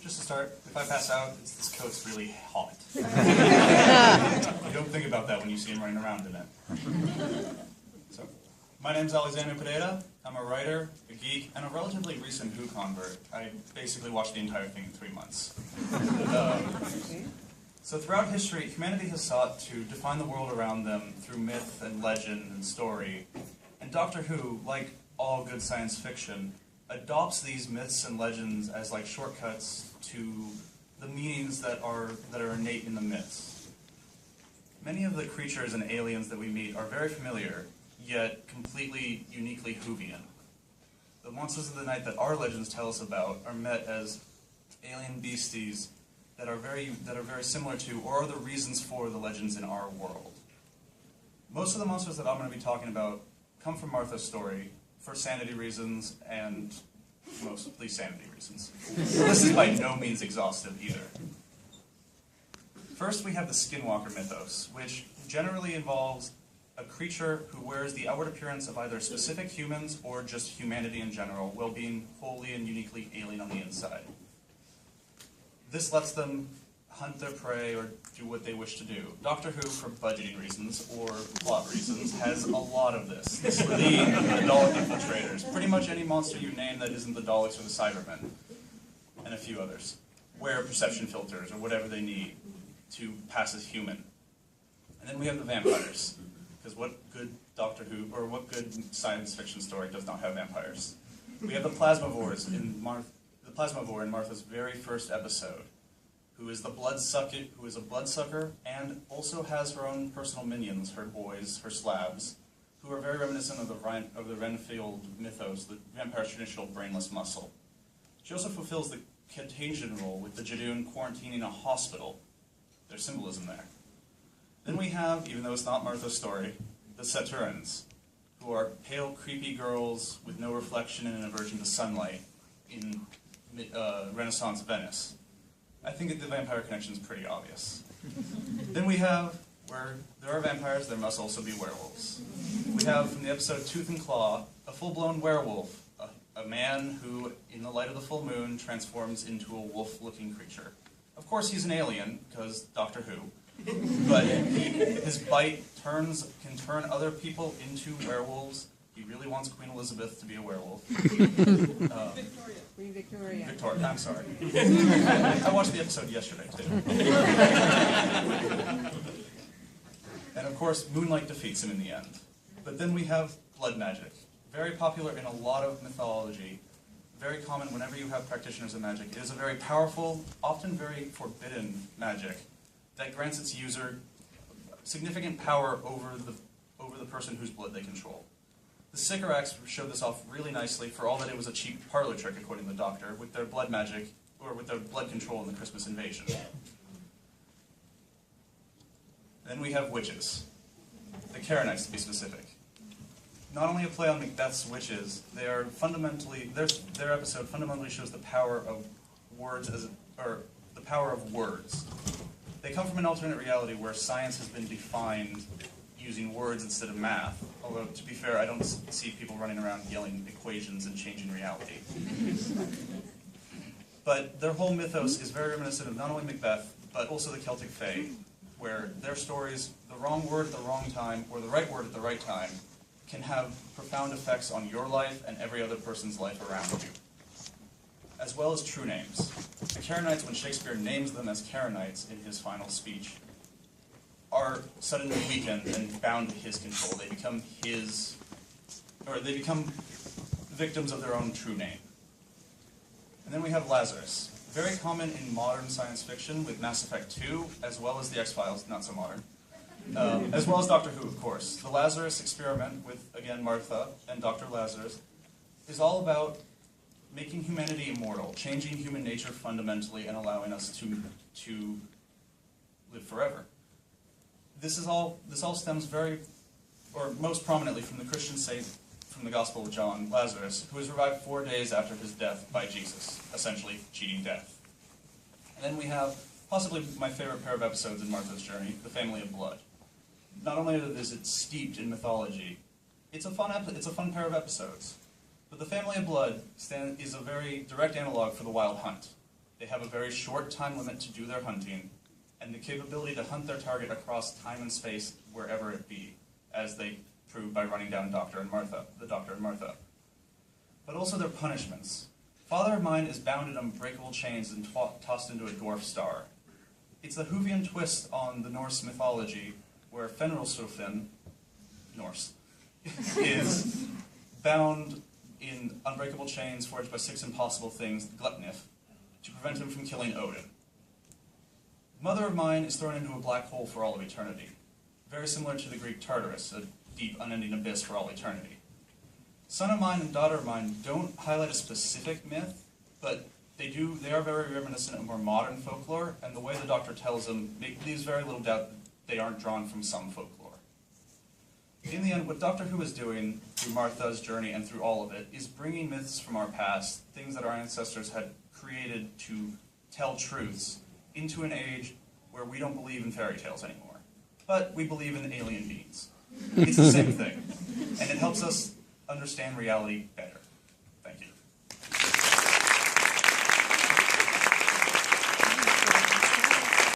Just to start, if I pass out, it's this coat's really hot. You don't think about that when you see him running around in it. So, my name's Alexander Pereira. I'm a writer, a geek, and a relatively recent Who convert. I basically watched the entire thing in 3 months. So throughout history, humanity has sought to define the world around them through myth and legend and story. And Doctor Who, like all good science fiction, adopts these myths and legends as like shortcuts to the meanings that are innate in the myths. Many of the creatures and aliens that we meet are very familiar, yet completely uniquely Whovian. The monsters of the night that our legends tell us about are met as alien beasties that are very similar to, or are the reasons for, the legends in our world. Most of the monsters that I'm going to be talking about come from Martha's story for sanity reasons, and mostly sanity reasons. This is by no means exhaustive either. First, we have the Skinwalker mythos, which generally involves a creature who wears the outward appearance of either specific humans or just humanity in general, while being wholly and uniquely alien on the inside. This lets them hunt their prey or do what they wish to do. Doctor Who, for budgeting reasons or plot reasons, has a lot of this. The Dalek infiltrators, pretty much any monster you name that isn't the Daleks or the Cybermen, and a few others, wear perception filters or whatever they need to pass as human. And then we have the vampires, because what good Doctor Who, or what good science fiction story does not have vampires? We have the Plasmavores in Martha's very first episode, who is a bloodsucker, and also has her own personal minions, her boys, her slabs, who are very reminiscent of the Renfield mythos, the vampire's traditional brainless muscle. She also fulfills the contagion role with the Jadoon quarantining a hospital. There's symbolism there. Then we have, even though it's not Martha's story, the Saturns, who are pale, creepy girls with no reflection and an aversion to sunlight in Renaissance Venice. I think that the vampire connection is pretty obvious. Then we have, where there are vampires, there must also be werewolves. We have, from the episode Tooth and Claw, a full-blown werewolf, a man who, in the light of the full moon, transforms into a wolf-looking creature. Of course, he's an alien, because Doctor Who, but his bite can turn other people into werewolves. He really wants Queen Elizabeth to be a werewolf. Queen Victoria. Victoria, I'm sorry. I watched the episode yesterday, too. And of course, moonlight defeats him in the end. But then we have blood magic. Very popular in a lot of mythology. Very common whenever you have practitioners of magic. It is a very powerful, often very forbidden magic that grants its user significant power over the person whose blood they control. The Sycorax showed this off really nicely, for all that it was a cheap parlor trick, according to the Doctor, with their blood magic, or with their blood control in the Christmas Invasion. Then we have witches. The Karenites, to be specific. Not only a play on Macbeth's witches, they are fundamentally, their episode fundamentally shows the power of words the power of words. They come from an alternate reality where science has been defined using words instead of math. Although, to be fair, I don't see people running around yelling equations and changing reality. But their whole mythos is very reminiscent of not only Macbeth, but also the Celtic Fae, where their stories, the wrong word at the wrong time, or the right word at the right time, can have profound effects on your life and every other person's life around you. As well as true names. The Karenites, when Shakespeare names them as Karenites in his final speech, are suddenly weakened and bound to his control. They become victims of their own true name. And then we have Lazarus. Very common in modern science fiction with Mass Effect 2, as well as the X-Files, not so modern. As well as Doctor Who, of course. The Lazarus experiment with, again, Martha and Dr. Lazarus is all about making humanity immortal, changing human nature fundamentally and allowing us to live forever. This all stems most prominently from the Christian saint from the Gospel of John, Lazarus, who was revived 4 days after his death by Jesus, essentially cheating death. And then we have possibly my favorite pair of episodes in Martha's journey, the Family of Blood. Not only is it steeped in mythology, it's a fun pair of episodes. But the Family of Blood is a very direct analog for the Wild Hunt. They have a very short time limit to do their hunting, and the capability to hunt their target across time and space wherever it be, as they prove by running down the Doctor and Martha. But also their punishments. Father of Mine is bound in unbreakable chains and tossed into a dwarf star. It's a Whovian twist on the Norse mythology, where Fenrisofn, Norse, is bound in unbreakable chains forged by 6 impossible things, Glutnif, to prevent him from killing Odin. Mother of Mine is thrown into a black hole for all of eternity, very similar to the Greek Tartarus, a deep, unending abyss for all eternity. Son of Mine and Daughter of Mine don't highlight a specific myth, but they are very reminiscent of more modern folklore, and the way the Doctor tells them leaves very little doubt that they aren't drawn from some folklore. In the end, what Doctor Who is doing through Martha's journey and through all of it is bringing myths from our past, things that our ancestors had created to tell truths, into an age where we don't believe in fairy tales anymore, but we believe in alien beings. It's the same thing, and it helps us understand reality better.